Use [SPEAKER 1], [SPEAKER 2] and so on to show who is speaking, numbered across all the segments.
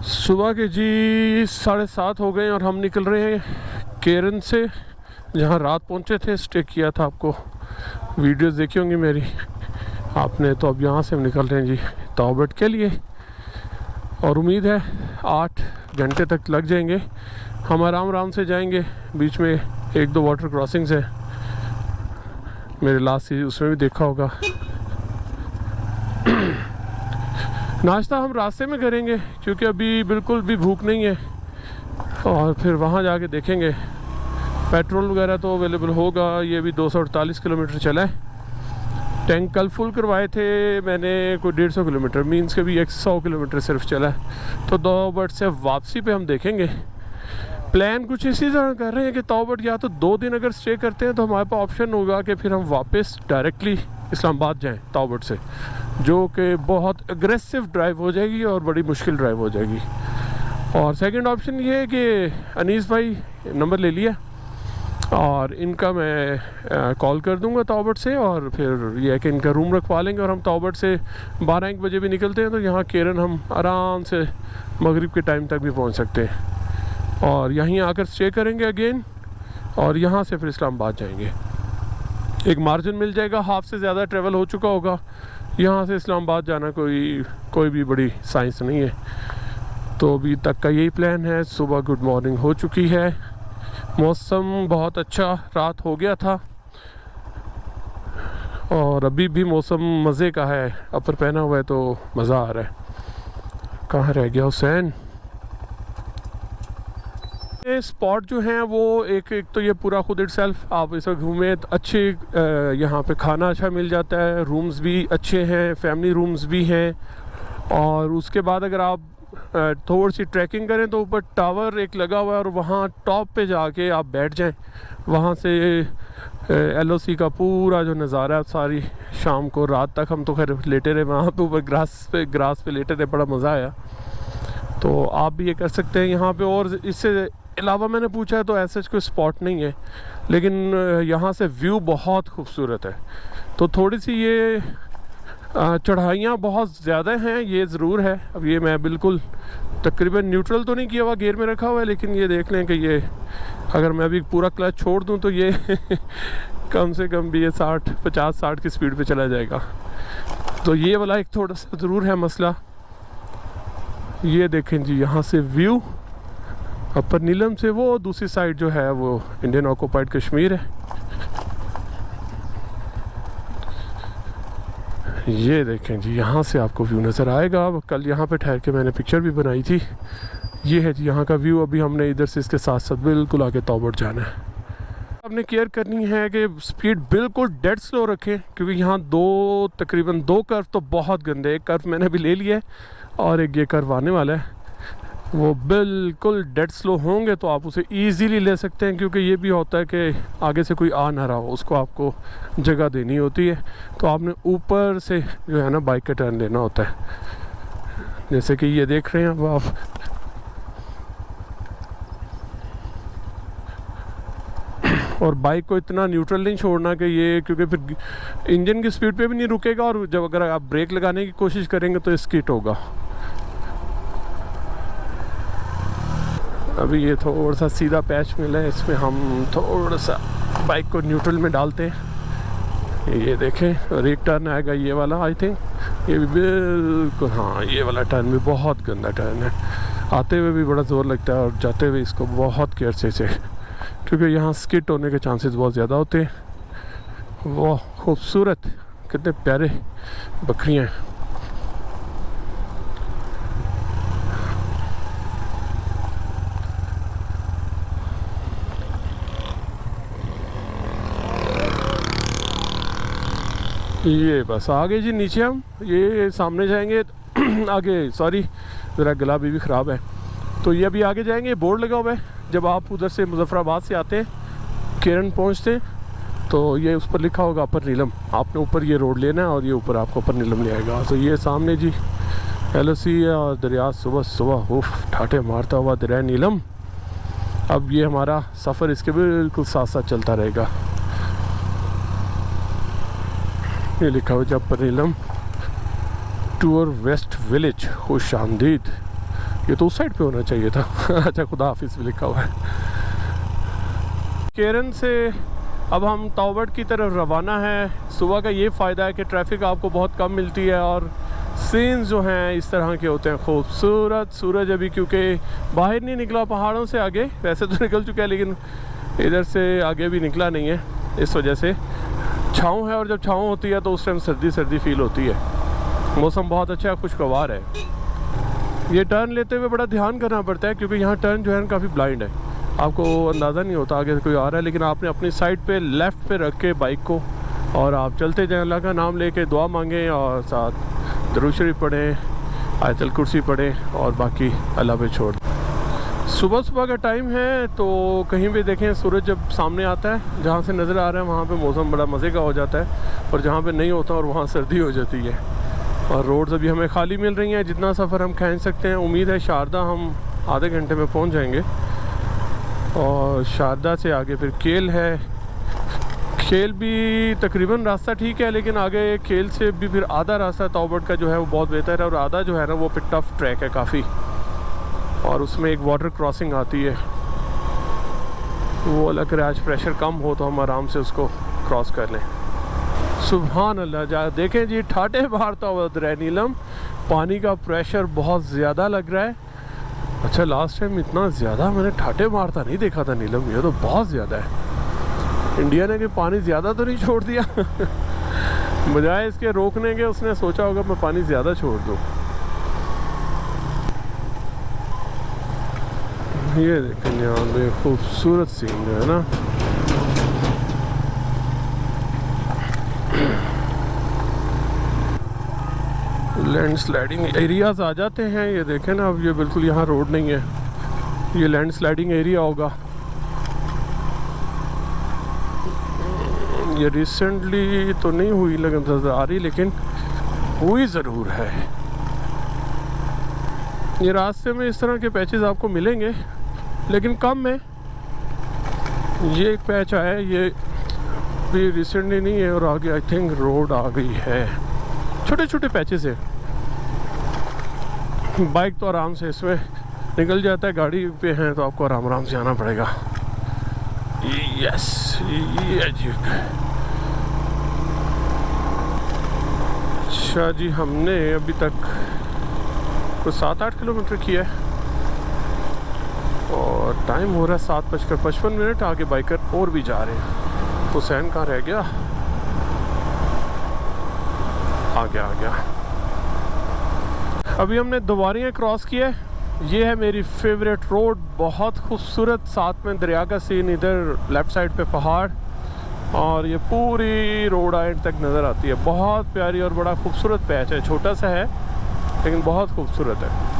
[SPEAKER 1] सुबह के जी 7:30 हो गए और हम निकल रहे हैं केरन से, जहाँ रात पहुँचे थे, स्टे किया था। आपको वीडियोस देखी होंगी मेरी आपने। तो अब यहाँ से हम निकल रहे हैं जी तौबट के लिए, और उम्मीद है 8 घंटे तक लग जाएंगे। हम आराम आराम से जाएंगे, बीच में 1-2 वाटर क्रॉसिंग्स है, मेरे लास्ट सीरीज उसमें भी देखा होगा। नाश्ता हम रास्ते में करेंगे क्योंकि अभी बिल्कुल भी भूख नहीं है, और फिर वहाँ जाके देखेंगे। पेट्रोल वगैरह तो अवेलेबल होगा। ये भी 248 किलोमीटर चला है। टैंक कल फुल करवाए थे मैंने, कोई 150 किलोमीटर, मीन्स के भी 100 किलोमीटर सिर्फ चला है। तो तौबट से वापसी पे हम देखेंगे। प्लान कुछ इसी तरह कर रहे हैं कि तौबट या तो 2 दिन अगर स्टे करते हैं तो हमारे पास ऑप्शन होगा कि फिर हम वापस डायरेक्टली इस्लामाबाद जाएं तौबट से, जो कि बहुत अग्रेसिव ड्राइव हो जाएगी और बड़ी मुश्किल ड्राइव हो जाएगी। और सेकंड ऑप्शन ये है कि अनीस भाई नंबर ले लिया और इनका मैं कॉल कर दूंगा तौबट से, और फिर ये है कि इनका रूम रखवा लेंगे और हम तौबट से 12-1 बजे भी निकलते हैं तो यहाँ केरन हम आराम से मगरिब के टाइम तक भी पहुँच सकते हैं, और यहीं आकर स्टे करेंगे अगेन, और यहाँ से फिर इस्लामाबाद जाएंगे। एक मार्जिन मिल जाएगा, हाफ से ज़्यादा ट्रैवल हो चुका होगा। यहाँ से इस्लामाबाद जाना कोई भी बड़ी साइंस नहीं है। तो अभी तक का यही प्लान है। सुबह गुड मॉर्निंग हो चुकी है, मौसम बहुत अच्छा रात हो गया था, और अभी भी मौसम मज़े का है। अपर पहना हुआ है तो मज़ा आ रहा है। कहाँ रह गया हुसैन? ये स्पॉट जो हैं वो एक तो ये पूरा खुद इट सेल्फ, आप इस वक्त घूमें अच्छे, यहाँ पे खाना अच्छा मिल जाता है, रूम्स भी अच्छे हैं, फैमिली रूम्स भी हैं। और उसके बाद अगर आप थोड़ी सी ट्रैकिंग करें तो ऊपर टावर एक लगा हुआ है, और वहाँ टॉप पे जाके आप बैठ जाएं, वहाँ से LOC का पूरा जो नज़ारा है सारी शाम को रात तक। हम तो खैर लेटे रहे वहाँ पे ऊपर ग्रास पे लेटे रहे, बड़ा मज़ा आया। तो आप भी ये कर सकते हैं यहाँ पे। और इससे अलावा मैंने पूछा है तो ऐसा कोई स्पॉट नहीं है, लेकिन यहाँ से व्यू बहुत खूबसूरत है। तो थोड़ी सी ये चढ़ाइयाँ बहुत ज़्यादा हैं, ये ज़रूर है। अब ये मैं बिल्कुल तकरीबन न्यूट्रल तो नहीं किया हुआ, गियर में रखा हुआ है, लेकिन ये देख लें कि ये अगर मैं अभी पूरा क्लच छोड़ दूँ तो ये कम से कम भी ये 50-60 की स्पीड पे चला जाएगा। तो ये वाला एक थोड़ा सा ज़रूर है मसला। ये देखें जी यहाँ से व्यू अपर नीलम से, वो दूसरी साइड जो है वो इंडियन ऑक्यूपाइड कश्मीर है। ये देखें जी यहाँ से आपको व्यू नज़र आएगा। कल यहाँ पे ठहर के मैंने पिक्चर भी बनाई थी। ये है जी यहाँ का व्यू। अभी हमने इधर से इसके साथ साथ बिल्कुल आगे तौबट जाना है। आपने केयर करनी है कि स्पीड बिल्कुल डेड स्लो रखें, क्योंकि यहाँ तकरीबन 2 कर्व तो बहुत गंदे। एक कर्व मैंने भी ले लिया है और एक ये कर्व आने वाला है, वो बिल्कुल डेड स्लो होंगे तो आप उसे इजीली ले सकते हैं। क्योंकि ये भी होता है कि आगे से कोई आ ना रहा हो, उसको आपको जगह देनी होती है, तो आपने ऊपर से जो है ना बाइक का टर्न लेना होता है। जैसे कि ये देख रहे हैं अब आप, और बाइक को इतना न्यूट्रल नहीं छोड़ना कि ये, क्योंकि फिर इंजन की स्पीड पे भी नहीं रुकेगा, और जब अगर आप ब्रेक लगाने की कोशिश करेंगे तो स्किट होगा। अभी ये थोड़ा सा सीधा पैच मिला है, इसमें हम थोड़ा सा बाइक को न्यूट्रल में डालते हैं। ये देखें, और एक टर्न आएगा ये वाला, आई थिंक ये भी बिल्कुल, हाँ ये वाला टर्न भी बहुत गंदा टर्न है। आते हुए भी बड़ा ज़ोर लगता है, और जाते हुए इसको बहुत केयर से, क्योंकि यहाँ स्किट होने के चांसेस बहुत ज़्यादा होते हैं। वाह खूबसूरत, कितने प्यारे बकरियाँ हैं। ये बस आगे जी, नीचे हम ये सामने जाएंगे आगे, सॉरी ज़रा गला भी ख़राब है। तो ये अभी आगे जाएंगे, बोर्ड लगा हुआ है। जब आप उधर से मुजफ्फराबाद से आते हैं, केरन पहुंचते हैं, तो ये उस पर लिखा होगा अपर नीलम। आपने ऊपर ये रोड लेना है और ये ऊपर आपको अपर नीलम ले आएगा। तो ये सामने जी LOC है, और दरिया सुबह उफ ठाटे मारता हुआ दरिया नीलम। अब ये हमारा सफ़र इसके बिल्कुल साथ साथ चलता रहेगा। ये लिखा हुआ अपर नीलम टूर वेस्ट विलेज खुश आमदीद। ये तो उस साइड पे होना चाहिए था। अच्छा, खुदा हाफिज़ भी लिखा हुआ है। केरन से अब हम तौबट की तरफ रवाना है। सुबह का ये फ़ायदा है कि ट्रैफिक आपको बहुत कम मिलती है और सीन्स जो हैं इस तरह के होते हैं खूबसूरत। सूरज अभी क्योंकि बाहर नहीं निकला पहाड़ों से आगे, वैसे तो निकल चुका है लेकिन इधर से आगे भी निकला नहीं है, इस वजह से छाँव है। और जब छाँव होती है तो उस टाइम सर्दी सर्दी फील होती है। मौसम बहुत अच्छा है, खुशगवार है। ये टर्न लेते हुए बड़ा ध्यान करना पड़ता है क्योंकि यहाँ टर्न जो है काफ़ी ब्लाइंड है, आपको अंदाज़ा नहीं होता आगे से कोई आ रहा है, लेकिन आपने अपनी साइड पे लेफ़्ट पे रख के बाइक को और आप चलते जाएं, अल्लाह का नाम लेके दुआ मांगें और साथ दरूद शरीफ पढ़ें, आयतल कुर्सी पढ़ें और बाकी अल्लाह पे छोड़ दें। सुबह सुबह का टाइम है तो कहीं भी देखें सूरज जब सामने आता है, जहाँ से नज़र आ रहा है वहाँ पे मौसम बड़ा मज़े का हो जाता है, और जहाँ पे नहीं होता और वहाँ सर्दी हो जाती है। और रोड्स अभी हमें खाली मिल रही हैं, जितना सफ़र हम खींच सकते हैं। उम्मीद है शारदा हम आधे घंटे में पहुँच जाएंगे, और शारदा से आगे फिर खेल है। खेल भी तकरीबन रास्ता ठीक है, लेकिन आगे खेल से भी फिर आधा रास्ता तौबट का जो है वो बहुत बेहतर है, और आधा जो है ना वो फिर टफ़ ट्रैक है काफ़ी, और उसमें एक वाटर क्रॉसिंग आती है। वो अलग करे, आज प्रेशर कम हो तो हम आराम से उसको क्रॉस कर लें। सुभान अल्लाह, जा देखें जी ठाटे मारता हुआ उधर है नीलम, पानी का प्रेशर बहुत ज़्यादा लग रहा है। अच्छा, लास्ट टाइम इतना ज़्यादा मैंने ठाटे मारता नहीं देखा था नीलम, ये तो बहुत ज़्यादा है। इंडिया ने कि पानी ज़्यादा तो नहीं छोड़ दिया। बजाय इसके रोकने के उसने सोचा होगा मैं पानी ज़्यादा छोड़ दूँ। ये देखें यहाँ पे खूबसूरत सीन जो है ना, लैंड स्लाइडिंग एरियाज आ जाते हैं। ये देखें ना, अब ये बिल्कुल यहाँ रोड नहीं है, ये लैंड स्लाइडिंग एरिया होगा। ये रिसेंटली तो नहीं हुई लगन नजर आ रही, लेकिन हुई ज़रूर है। ये रास्ते में इस तरह के पैचेस आपको मिलेंगे, लेकिन कम है। ये एक पैच आया है, ये भी रिसेंटली नहीं है, और आगे आई थिंक रोड आ गई है। छोटे छोटे पैचेस है, बाइक तो आराम से इसमें निकल जाता है, गाड़ी पे हैं तो आपको आराम आराम से आना पड़ेगा। यस, ये जी। अच्छा जी, हमने अभी तक कुछ 7-8 किलोमीटर किया है, और टाइम हो रहा है 7:55। आगे बाइकर और भी जा रहे हैं। तो हुसैन कहाँ रह गया? आ गया। अभी हमने दोबारियाँ क्रॉस किया है। ये है मेरी फेवरेट रोड, बहुत खूबसूरत, साथ में दरिया का सीन, इधर लेफ़्ट साइड पे पहाड़, और ये पूरी रोड एंड तक नज़र आती है। बहुत प्यारी और बड़ा खूबसूरत पैच है, छोटा सा है लेकिन बहुत खूबसूरत है।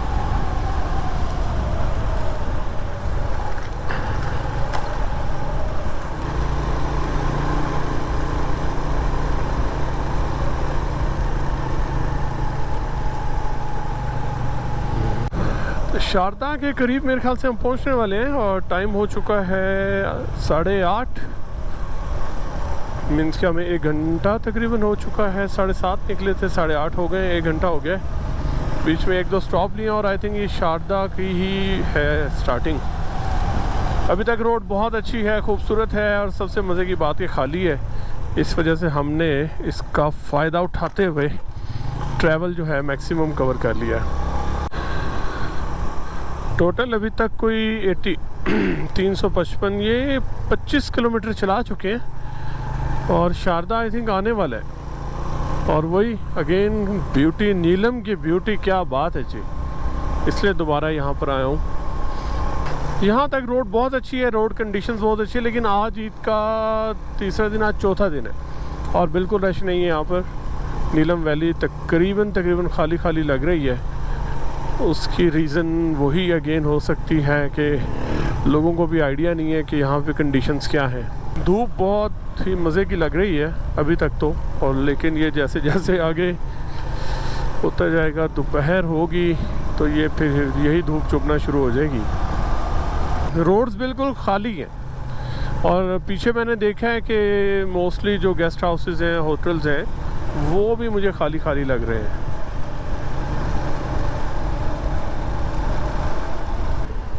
[SPEAKER 1] शारदा के करीब मेरे ख्याल से हम पहुंचने वाले हैं, और टाइम हो चुका है 8:30। मीन्स कि हमें 1 घंटा तकरीबन हो चुका है। 7:30 निकले थे, 8:30 हो गए, 1 घंटा हो गया। बीच में 1-2 स्टॉप लिए, और आई थिंक ये शारदा की ही है स्टार्टिंग। अभी तक रोड बहुत अच्छी है, खूबसूरत है, और सबसे मज़े की बात ये खाली है। इस वजह से हमने इसका फ़ायदा उठाते हुए ट्रैवल जो है मैक्सिमम कवर कर लिया। टोटल अभी तक कोई 355 ये 25 किलोमीटर चला चुके हैं, और शारदा आई थिंक आने वाला है। और वही अगेन ब्यूटी, नीलम की ब्यूटी, क्या बात है जी, इसलिए दोबारा यहाँ पर आया हूँ। यहाँ तक रोड बहुत अच्छी है, रोड कंडीशंस बहुत अच्छी है, लेकिन आज ईद का तीसरा दिन, आज चौथा दिन है, और बिल्कुल रश नहीं है यहाँ पर। नीलम वैली तकरीबन खाली खाली लग रही है। उसकी रीज़न वही अगेन हो सकती है कि लोगों को भी आइडिया नहीं है कि यहाँ पे कंडीशंस क्या हैं। धूप बहुत ही मज़े की लग रही है अभी तक तो, और लेकिन ये जैसे जैसे आगे होता जाएगा, दोपहर होगी तो ये फिर यही धूप चुभना शुरू हो जाएगी। रोड्स बिल्कुल खाली हैं, और पीछे मैंने देखा है कि मोस्टली जो गेस्ट हाउसेस हैं, होटल्स हैं, वो भी मुझे खाली खाली लग रहे हैं।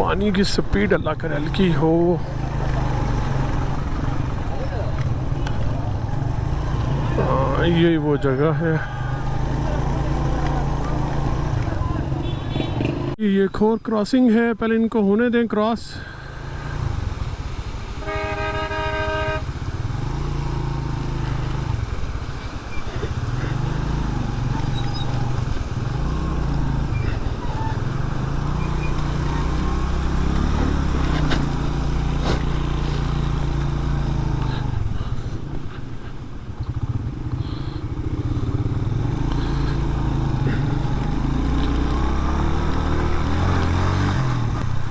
[SPEAKER 1] पानी की स्पीड अल्लाह करे हल्की हो। हाँ, यही वो जगह है। ये एक और क्रॉसिंग है, पहले इनको होने दें क्रॉस।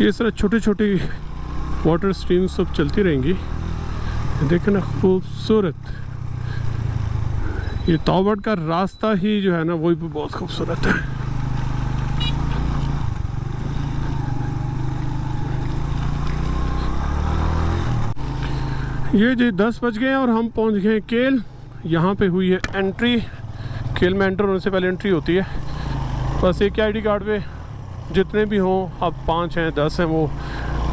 [SPEAKER 1] ये सारा छोटे छोटे वाटर स्ट्रीम्स सब चलती रहेंगी। देखें ना, खूबसूरत। ये तौबड़ का रास्ता ही जो है ना, वो भी बहुत खूबसूरत है। ये जी 10 बज गए और हम पहुंच गए केल। यहाँ पे हुई है एंट्री। केल में एंटर होने से पहले एंट्री होती है। बस एक आईडी कार्ड पे जितने भी हों, अब 5 हैं 10 हैं, वो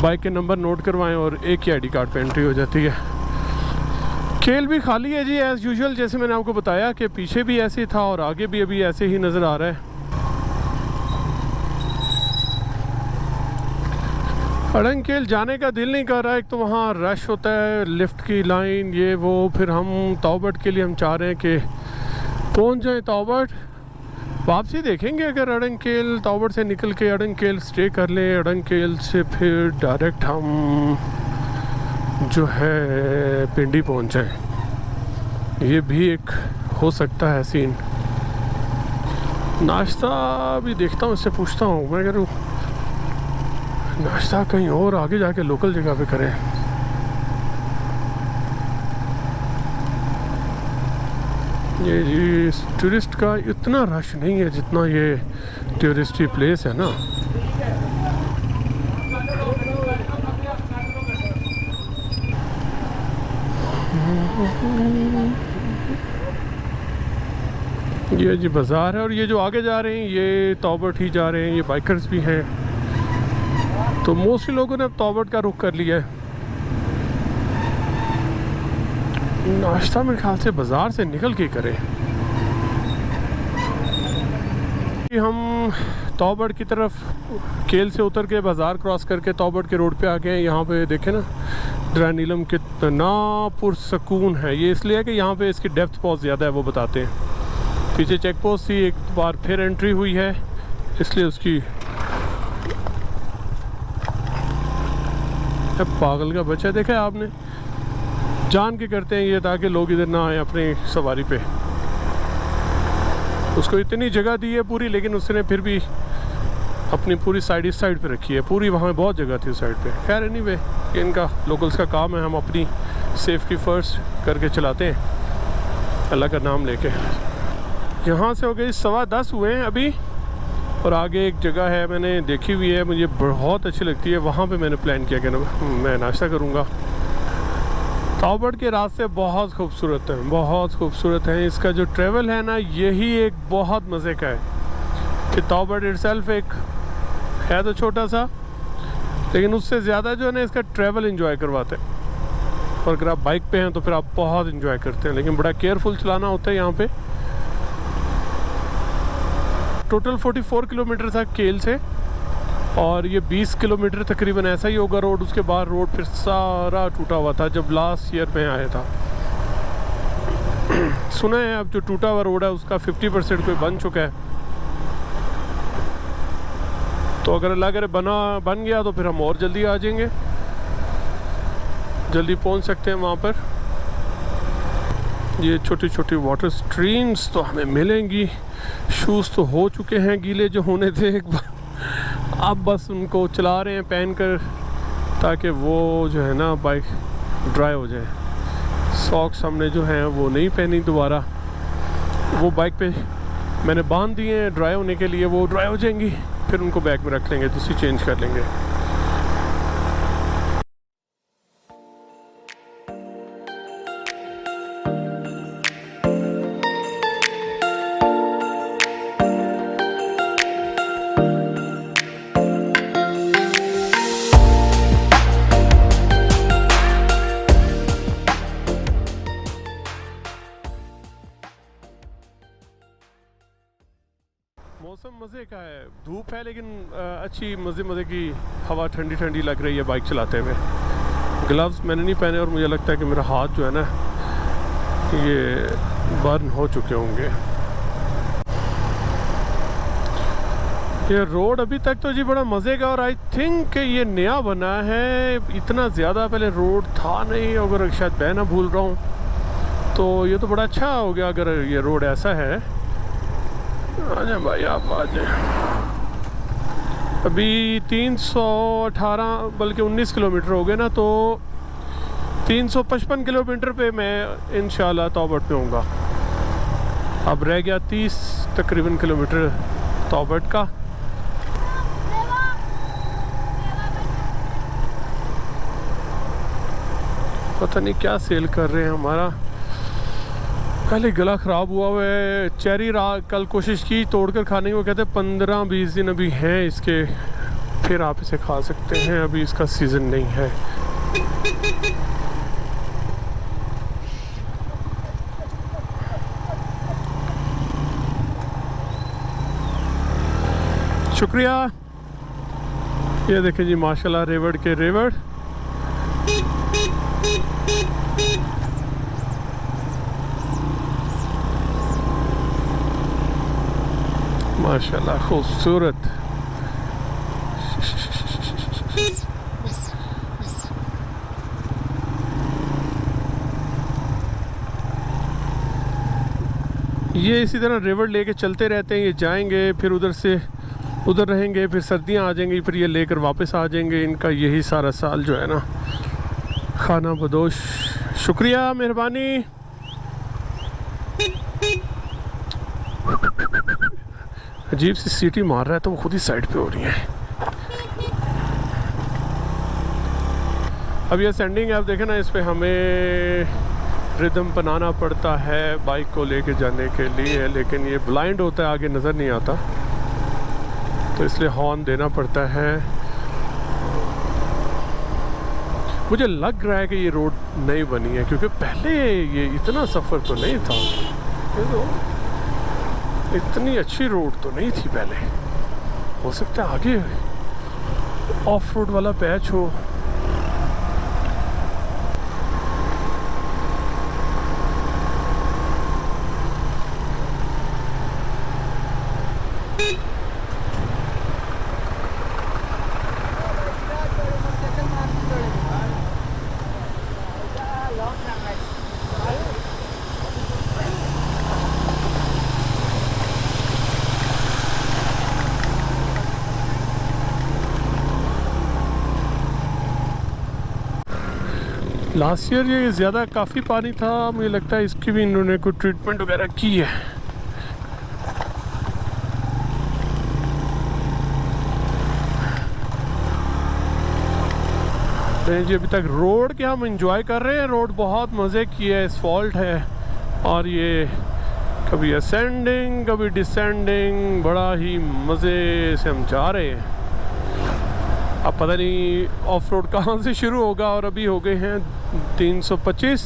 [SPEAKER 1] बाइक के नंबर नोट करवाएं और एक ही आईडी कार्ड पे एंट्री हो जाती है। केल भी खाली है जी एज़ यूजुअल, जैसे मैंने आपको बताया कि पीछे भी ऐसे ही था और आगे भी अभी ऐसे ही नज़र आ रहा है। अड़ंगकेल जाने का दिल नहीं कर रहा है, एक तो वहाँ रश होता है, लिफ्ट की लाइन, ये वो। फिर हम तौबड़ के लिए हम चाह रहे हैं कि पहुँच जाएँ तौबड़। वापसी देखेंगे, अगर अड़ंगकेल तौबड़ से निकल के अड़ंगकेल स्टे कर लें, अड़ंगकेल से फिर डायरेक्ट हम जो है पिंडी पहुंच जाएं। ये भी एक हो सकता है सीन। नाश्ता भी देखता हूँ, इससे पूछता हूँ मैं, करूँ नाश्ता कहीं और आगे जाके लोकल जगह पे करें। ये टूरिस्ट का इतना रश नहीं है जितना ये टूरिस्टी प्लेस है ना। ये जी बाज़ार है और ये जो आगे जा रहे हैं ये तौबड़ ही जा रहे हैं, ये बाइकर्स भी हैं। तो मोस्टली लोगों ने अब तौबड़ का रुख कर लिया है। नाश्ता मेरे ख्याल से बाज़ार से निकल के करें। हम तौबड़ की तरफ केल से उतर के बाज़ार क्रॉस करके तौबड़ के रोड पे आ गए हैं। यहाँ पे देखें ना, ड्रानीलम कितना पुरसकून है। ये इसलिए है कि यहाँ पे इसकी डेप्थ बहुत ज़्यादा है, वो बताते हैं। पीछे चेक पोस्ट थी, एक बार फिर एंट्री हुई है, इसलिए उसकी पागल का बच्चा देखा है आपने, जान के करते हैं ये ताकि लोग इधर ना आए अपनी सवारी पे। उसको इतनी जगह दी है पूरी, लेकिन उसने फिर भी अपनी पूरी साइड इस साइड पे रखी है पूरी। वहाँ बहुत जगह थी उस साइड पे। खैर एनीवे, ये इनका लोकल्स का काम है, हम अपनी सेफ्टी फर्स्ट करके चलाते हैं अल्लाह का नाम लेके। यहाँ से हो गई 10:15 हुए हैं अभी, और आगे एक जगह है मैंने देखी हुई है, मुझे बहुत अच्छी लगती है। वहाँ पे मैंने प्लान किया कि मैं नाश्ता करूँगा। तौबड़ के रास्ते बहुत खूबसूरत हैं, बहुत खूबसूरत हैं। इसका जो ट्रैवल है ना, यही एक बहुत मज़े का है कि तौबड़ इटसेल्फ एक है तो छोटा सा, लेकिन उससे ज़्यादा जो है ना इसका ट्रैवल एंजॉय करवाते हैं। और अगर आप बाइक पे हैं तो फिर आप बहुत एंजॉय करते हैं, लेकिन बड़ा केयरफुल चलाना होता है यहाँ पे। टोटल 44 किलोमीटर था केल से, और ये 20 किलोमीटर तकरीबन ऐसा ही होगा रोड। उसके बाद रोड फिर सारा टूटा हुआ था जब लास्ट ईयर में आया था। सुना है अब जो टूटा हुआ रोड है उसका 50% कोई बन चुका है। तो अगर अल्लाह करे बन गया तो फिर हम और जल्दी आ जाएंगे, जल्दी पहुंच सकते हैं वहाँ पर। ये छोटी छोटी वाटर स्ट्रीम्स तो हमें मिलेंगी। शूज़ तो हो चुके हैं गीले जो होने थे एक बार, अब बस उनको चला रहे हैं पहन कर, ताकि वो जो है ना बाइक ड्राई हो जाए। सॉक्स हमने जो हैं वो नहीं पहनी दोबारा, वो बाइक पे मैंने बांध दिए हैं ड्राई होने के लिए, वो ड्राई हो जाएंगी, फिर उनको बैग में रख लेंगे, दूसरी चेंज कर लेंगे। धूप है लेकिन अच्छी मज़े की हवा ठंडी ठंडी लग रही है बाइक चलाते हुए। ग्लव्स मैंने नहीं पहने और मुझे लगता है कि मेरा हाथ जो है ना ये बर्न हो चुके होंगे। ये रोड अभी तक तो जी बड़ा मज़े का, और आई थिंक ये नया बना है, इतना ज़्यादा पहले रोड था नहीं, अगर शायद मैं ना भूल रहा हूँ तो ये तो बड़ा अच्छा हो गया अगर ये रोड ऐसा है। आ जाए भाई आप आ जाए। अभी 318 बल्कि 19 किलोमीटर हो गए ना, तो 355 किलोमीटर पे मैं इंशाल्लाह तौबट पे होऊंगा। अब रह गया 30 तकरीबन किलोमीटर तौबट का। पता नहीं क्या सेल कर रहे हैं हमारा, पहले गला ख़राब हुआ है। चेरी कल कोशिश की तोड़कर खाने की, वो कहते हैं 15-20 दिन अभी हैं इसके, फिर आप इसे खा सकते हैं, अभी इसका सीज़न नहीं है। शुक्रिया। ये देखें जी माशाल्लाह रेवड़ के रेवड़। माशाल्लाह खूबसूरत। ये इसी तरह रिवर लेके चलते रहते हैं, ये जाएंगे फिर उधर से उधर रहेंगे, फिर सर्दियाँ आ जाएंगी, फिर ये लेकर वापस आ जाएंगे। इनका यही सारा साल जो है ना खाना बदोश। शुक्रिया, मेहरबानी। अजीब सी सीटी मार रहा है तो वो खुद ही साइड पे हो रही है। अब ये सेंडिंग ऐप देखें ना, इस पे हमें रिदम बनाना पड़ता है बाइक को लेके जाने के लिए, लेकिन ये ब्लाइंड होता है, आगे नज़र नहीं आता, तो इसलिए हॉर्न देना पड़ता है। मुझे लग रहा है कि ये रोड नई बनी है, क्योंकि पहले ये इतना सफ़र तो नहीं था, ये तो इतनी अच्छी रोड तो नहीं थी पहले। हो सकता है आगे ऑफ रोड वाला पैच हो। लास्ट ईयर ये ज़्यादा काफ़ी पानी था, मुझे लगता है इसकी भी इन्होंने कोई ट्रीटमेंट वगैरह की है। जी अभी तक रोड के हम इंजॉय कर रहे हैं, रोड बहुत मज़े की है, एस्फॉल्ट है, और ये कभी असेंडिंग कभी डिसेंडिंग, बड़ा ही मज़े से हम जा रहे हैं। अब पता नहीं ऑफ रोड कहाँ से शुरू होगा, और अभी हो गए हैं 325,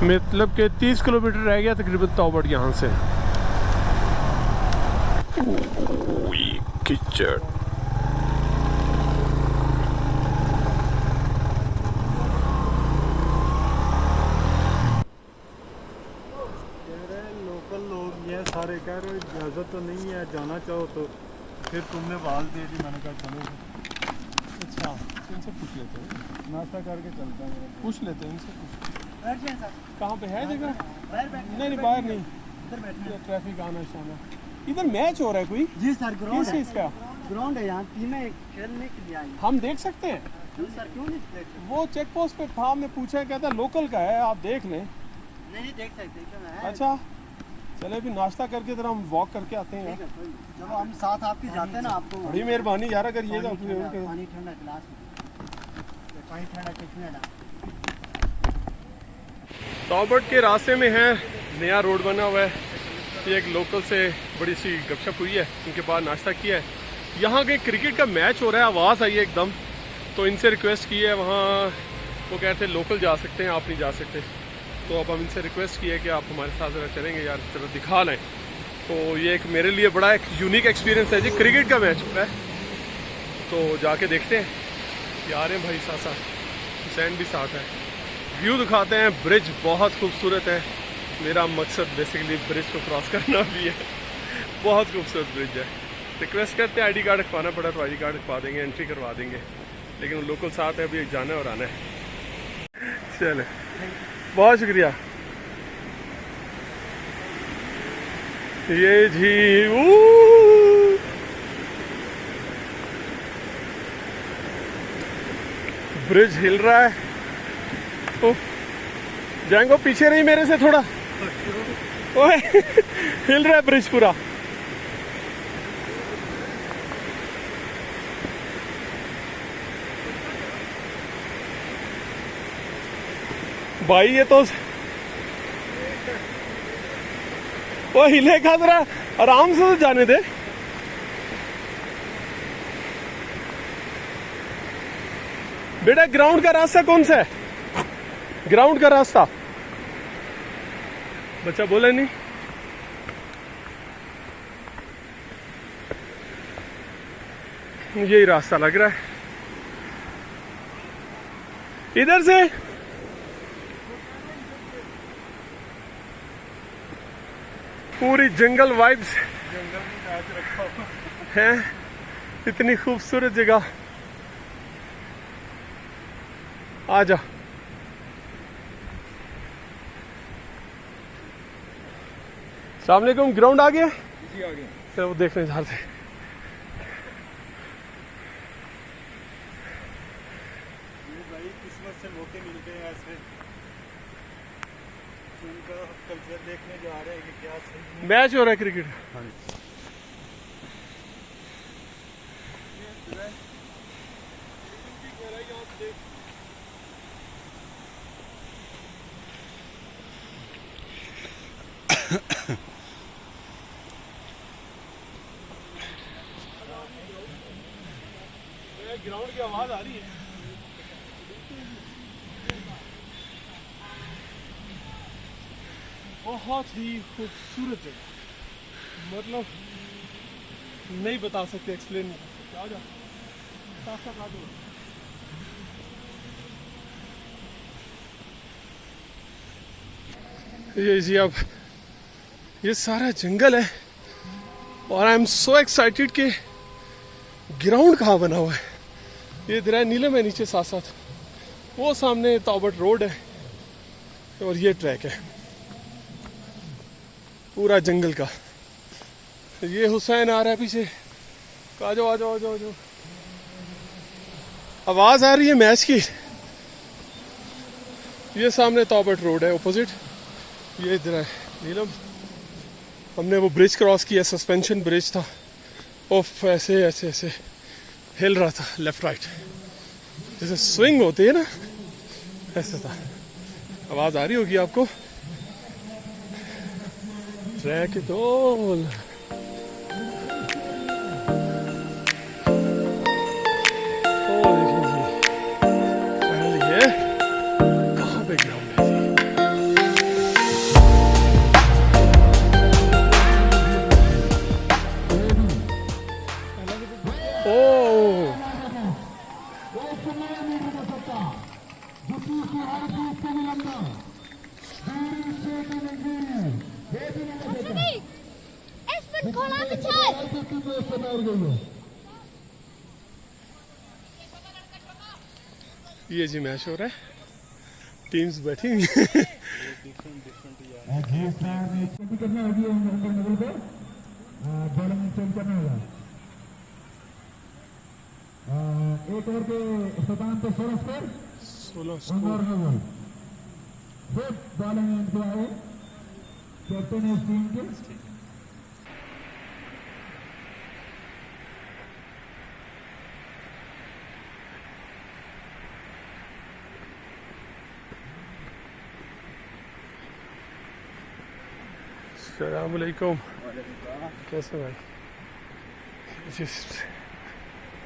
[SPEAKER 1] मतलब कि 30 किलोमीटर रह गया तकरीबन तौबट यहाँ से। कीचड़।
[SPEAKER 2] लोकल लोग ये सारे कह रहे इजाज़त तो नहीं है, जाना चाहो तो, फिर तुमने वाल दे दी, मैंने कहा चलो।
[SPEAKER 1] अच्छा, इनसे पूछ लेते हैं,
[SPEAKER 2] नाश्ता करके चलता है।
[SPEAKER 1] पूछ लेते हैं इनसे।
[SPEAKER 2] बैठ जाए सर।
[SPEAKER 1] कहाँ पे है जगह? नहीं बाहर नहीं,
[SPEAKER 2] इधर बैठना।
[SPEAKER 1] ट्रैफिक आना शाना। इधर मैच हो रहा है कोई?
[SPEAKER 2] जी सर, ग्राउंड
[SPEAKER 1] किस
[SPEAKER 2] है।
[SPEAKER 1] चीज़ का?
[SPEAKER 2] ग्राउंड है, यहाँ टीमें खेलने के लिए आई।
[SPEAKER 1] हम देख सकते हैं?
[SPEAKER 2] सर क्यों नहीं देख सकते?
[SPEAKER 1] वो चेक पोस्ट पे था, हमने पूछा, कहता लोकल का है, आप देख लें।
[SPEAKER 2] नहीं देख सकते, क्यों है?
[SPEAKER 1] अच्छा चले, अभी नाश्ता करके जरा हम वॉक करके आते हैं।
[SPEAKER 2] चलो हम साथ आपके जाते हैं ना, आपको
[SPEAKER 1] बड़ी मेहरबानी यार, अगर ये
[SPEAKER 2] पानी ठंडा गिलास में, पानी ठंडा कितने डाल।
[SPEAKER 1] तौबट के रास्ते में है, नया रोड बना हुआ है। ये एक लोकल से बड़ी सी गपशप हुई है, उनके बाद नाश्ता किया है। यहाँ के क्रिकेट का मैच हो रहा है, आवाज़ आई है एकदम, तो इनसे रिक्वेस्ट की है, वहाँ वो कहते हैं लोकल जा सकते हैं, आप नहीं जा सकते। तो अब हम इनसे रिक्वेस्ट की है कि आप हमारे साथ ज़रा चलेंगे यार, ज़रा दिखा लें। तो ये एक मेरे लिए बड़ा एक यूनिक एक्सपीरियंस है जी। क्रिकेट का मैच है तो जाके देखते हैं कि आ रहे हैं भाई साथ साथ, हुसैन भी साथ है। व्यू दिखाते हैं, ब्रिज बहुत खूबसूरत है। मेरा मकसद बेसिकली ब्रिज को क्रॉस करना भी है। बहुत खूबसूरत ब्रिज है। रिक्वेस्ट करते हैं आईडी कार्ड रखवाना पड़ा तो आईडी कार्ड रखवा देंगे, एंट्री करवा देंगे, लेकिन लोकल साथ है, अभी जाना है और आना है। चले, बहुत शुक्रिया। ये जी ब्रिज हिल रहा है। तो जाएंगे पीछे रही मेरे से थोड़ा। ओए हिल रहा है ब्रिज पूरा। भाई ये तो वो हिलेगा, जरा आराम से तो जाने दे। बेटा ग्राउंड का रास्ता कौन सा है? ग्राउंड का रास्ता बच्चा बोला नहीं। यही रास्ता लग रहा है इधर से। पूरी जंगल वाइब्स,
[SPEAKER 2] जंगल में मैच रखा हुआ
[SPEAKER 1] है। इतनी खूबसूरत जगह। आ जा। अस्सलाम वालेकुम। ग्राउंड आ गया
[SPEAKER 2] जी, आ गए।
[SPEAKER 1] तो वो देखने जा रहे थे।
[SPEAKER 2] ये भाई किस्मत से मौके मिलते हैं ऐसे, उनका कल्चर देखने जा रहे हैं कि क्या सही।
[SPEAKER 1] मैच हो रहा है क्रिकेट।
[SPEAKER 2] हाँ
[SPEAKER 1] ग्राउंड की आवाज आ रही है। बहुत ही खूबसूरत जगह, मतलब नहीं बता सकते, एक्सप्लेन नहीं कर सकते। आ जा, साथ साथ आ जाओ। ये जी अब ये सारा जंगल है और आई एम सो एक्साइटेड कि ग्राउंड कहाँ बना हुआ है। ये दरिया नीलम है नीचे, साथ साथ वो सामने तौबट रोड है और ये ट्रैक है पूरा जंगल का। ये हुसैन आ रहा है पीछे। आ जाओ आ जाओ आ जाओ आ जाओ। आवाज आ रही है मैच की। ये सामने तौबट रोड है ऑपोजिट। ये इधर है नीलम। हमने वो ब्रिज क्रॉस किया, सस्पेंशन ब्रिज था। ओफ, ऐसे ऐसे ऐसे हिल रहा था लेफ्ट राइट, जैसे स्विंग होती है ना, ऐसा था। आवाज आ रही होगी आपको। ट्रैक डोल। कहाँ पे ग्राउंड है? ये जी मैच हो रहा है, टीम्स बैठी हुई हैं।
[SPEAKER 3] एक ओवर के इख्तिताम पे 16 स्कोर बॉलिंग एंड पे आए कैप्टन है इस टीम के।
[SPEAKER 1] अस्सलाम वालेकुम। कैसे भाई?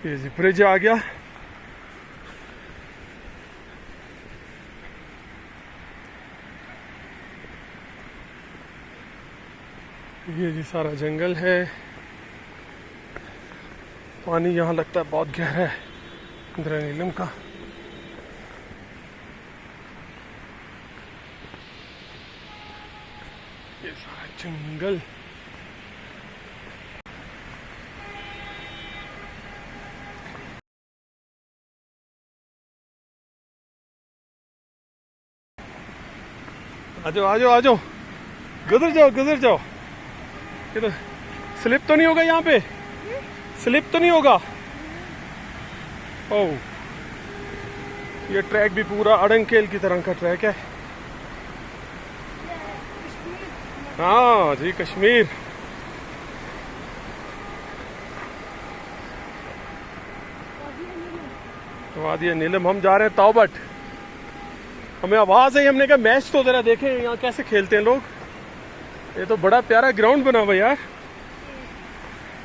[SPEAKER 1] ये जी ब्रिज आ गया। ये जी सारा जंगल है, पानी यहाँ लगता है बहुत गहरा है इंदिरा नीलम का। ये सारा जंगल, आ जाओ आ जाओ आ जाओ, गुजर जाओ गुजर जाओ। ये तो स्लिप तो नहीं होगा यहाँ पे? स्लिप तो नहीं होगा? ओह, ये ट्रैक भी पूरा अड़ंकेल की तरह का ट्रैक है। हाँ जी, कश्मीर। वादी नीलम। हम जा रहे हैं तौबट। हमें आवाज आई, हमने कहा मैच तो जरा देखें यहाँ कैसे खेलते हैं लोग। ये तो बड़ा प्यारा ग्राउंड बना हुआ यार।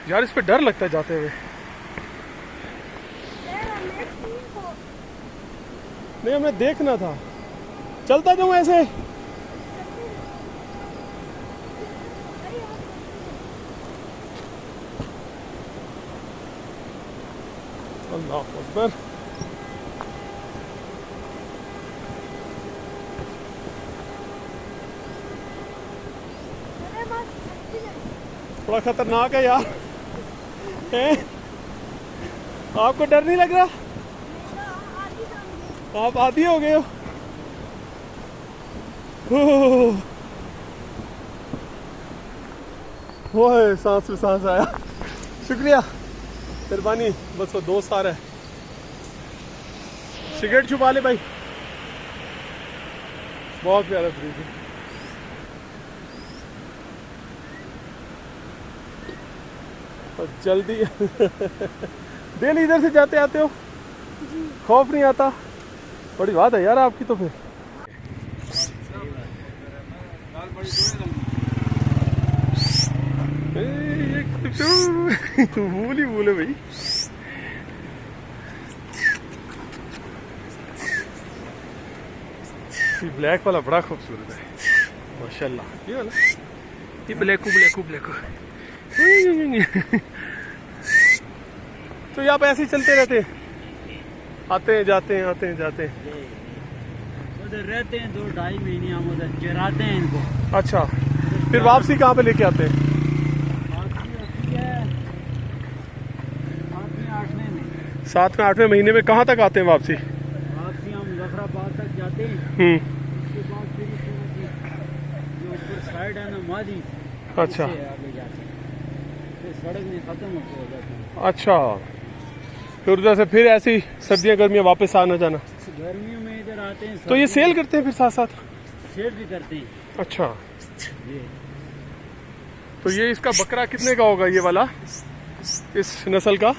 [SPEAKER 1] यार इस पे डर लगता है जाते हुए। नहीं, हमें देखना था। चलता जाऊं ऐसे? अल्लाह अकबर। थोड़ा खतरनाक है यार। हैं? आपको डर नहीं लग रहा? आप आदी हो गए हो। वो है, सांस में सांस आया। शुक्रिया, मेहरबानी। बस वो दोस्त आ रहा है। सिगरेट छुपा ले भाई। बहुत प्यारा फ्रिज है। और जल्दी डेली इधर से जाते आते हो? खौफ नहीं आता? बड़ी बात है यार आपकी तो फिर। भूल ही भूले भाई। ये ब्लैक वाला बड़ा खूबसूरत है माशाल्लाह। ये वाला, ये ब्लैकू ब्लैकू ब्लैकू। तो यहाँ पे ऐसे ही चलते रहते हैं, आते हैं जाते हैं, आते हैं जाते हैं।
[SPEAKER 4] उधर रहते हैं 2-2.5 महीने, हम उधर चराते हैं इनको।
[SPEAKER 1] अच्छा, फिर वापसी कहाँ पे लेके आते हैं?
[SPEAKER 4] वापसी होती है 7वें-8वें में।
[SPEAKER 1] 7वें-8वें महीने में कहाँ तक आते हैं वापसी?
[SPEAKER 4] वापसी हम मुजफ्फराबाद तक जाते हैं। उसके बाद फिर जो ऊपर साइड है ना मादी,
[SPEAKER 1] अच्छा
[SPEAKER 4] उससे आगे जाते हैं। फिर सड़क में खत्म हो जाती है।
[SPEAKER 1] अच्छा, फिर उधर से फिर ऐसी सर्दियाँ गर्मियाँ वापस आना जाना।
[SPEAKER 4] गर्मियों में इधर आते हैं।
[SPEAKER 1] तो ये सेल करते हैं फिर साथ साथ?
[SPEAKER 4] सेल भी करते हैं।
[SPEAKER 1] अच्छा,
[SPEAKER 4] ये
[SPEAKER 1] तो ये इसका बकरा कितने का होगा ये वाला, इस नस्ल का?
[SPEAKER 4] ये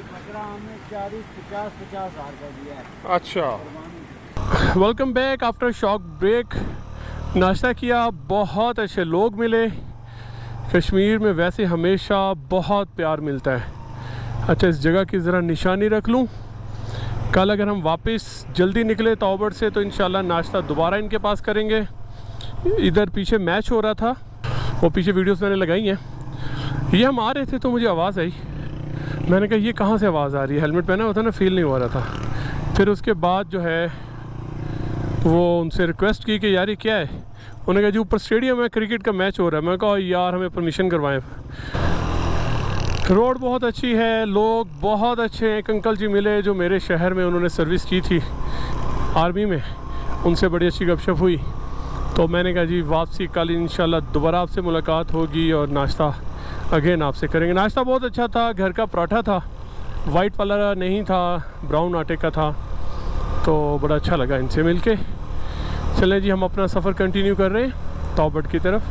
[SPEAKER 4] बकरा हमने 40-50 हज़ार का दिया है।
[SPEAKER 1] अच्छा। Welcome back after short break. नाश्ता किया, बहुत अच्छे लोग मिले। कश्मीर में वैसे हमेशा बहुत प्यार मिलता है। अच्छा, इस जगह की ज़रा निशानी रख लूँ। कल अगर हम वापस जल्दी निकले तौबट से तो इंशाल्लाह नाश्ता दोबारा इनके पास करेंगे। इधर पीछे मैच हो रहा था, वो पीछे वीडियोस मैंने लगाई हैं। ये हम आ रहे थे तो मुझे आवाज़ आई। मैंने कहा ये कहाँ से आवाज़ आ रही है? हेलमेट पहना हुआ था ना, फील नहीं हो रहा था। फिर उसके बाद जो है वो उनसे रिक्वेस्ट की कि यार ये क्या है? उन्होंने कहा जी ऊपर स्टेडियम है, क्रिकेट का मैच हो रहा है। मैं कहा यार हमें परमिशन करवाएं। रोड बहुत अच्छी है, लोग बहुत अच्छे हैं। एक अंकल जी मिले जो मेरे शहर में उन्होंने सर्विस की थी आर्मी में, उनसे बड़ी अच्छी गपशप हुई। तो मैंने कहा जी वापसी कल इंशाल्लाह दोबारा आपसे मुलाकात होगी और नाश्ता अगेन आपसे करेंगे। नाश्ता बहुत अच्छा था, घर का पराठा था, वाइट वाला नहीं था, ब्राउन आटे का था। तो बड़ा अच्छा लगा इनसे मिलके। चलें जी, हम अपना सफ़र कंटिन्यू कर रहे हैं तौबट की तरफ।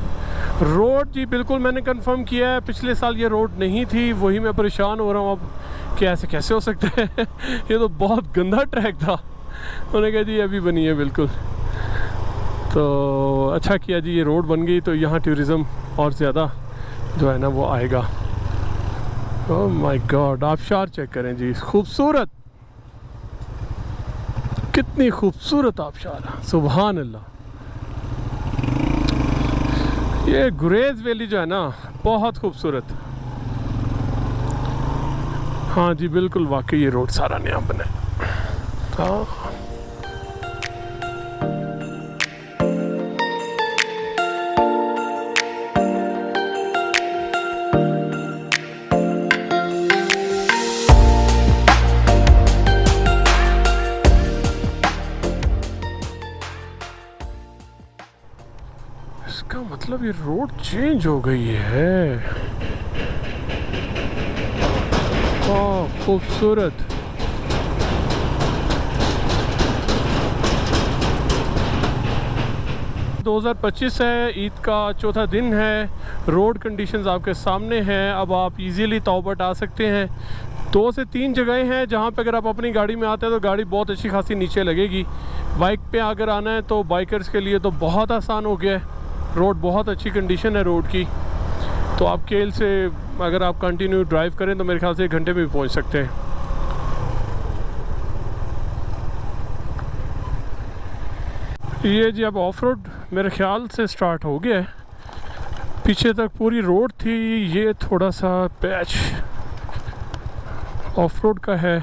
[SPEAKER 1] रोड जी बिल्कुल मैंने कंफर्म किया है, पिछले साल ये रोड नहीं थी, वही मैं परेशान हो रहा हूँ अब कि ऐसे कैसे हो सकता है। ये तो बहुत गंदा ट्रैक था। उन्होंने कहा जी अभी बनी है बिल्कुल। तो अच्छा किया जी, ये रोड बन गई तो यहाँ टूरिज़म और ज़्यादा जो है ना वो आएगा। ओह माय गॉड, आबशार चेक करें जी, खूबसूरत, कितनी खूबसूरत आबशार, सुभान अल्लाह। ये गुरेज वैली जो है ना बहुत खूबसूरत। हाँ जी बिल्कुल, वाकई ये रोड सारा नया बना है। हाँ इसका मतलब ये रोड चेंज हो गई है। वाह खूबसूरत। दो 2025 है, ईद का चौथा दिन है। रोड कंडीशंस आपके सामने हैं। अब आप इजीली तौबत आ सकते हैं। 2 से 3 जगह हैं जहाँ पे अगर आप अपनी गाड़ी में आते हैं तो गाड़ी बहुत अच्छी खासी नीचे लगेगी। बाइक पे अगर आना है तो बाइकर्स के लिए तो बहुत आसान हो गया है। रोड बहुत अच्छी कंडीशन है रोड की। तो आप केल से अगर आप कंटिन्यू ड्राइव करें तो मेरे ख्याल से 1 घंटे में भी पहुंच सकते हैं। ये जी अब ऑफ रोड मेरे ख्याल से स्टार्ट हो गया है। पीछे तक पूरी रोड थी, ये थोड़ा सा पैच ऑफ रोड का है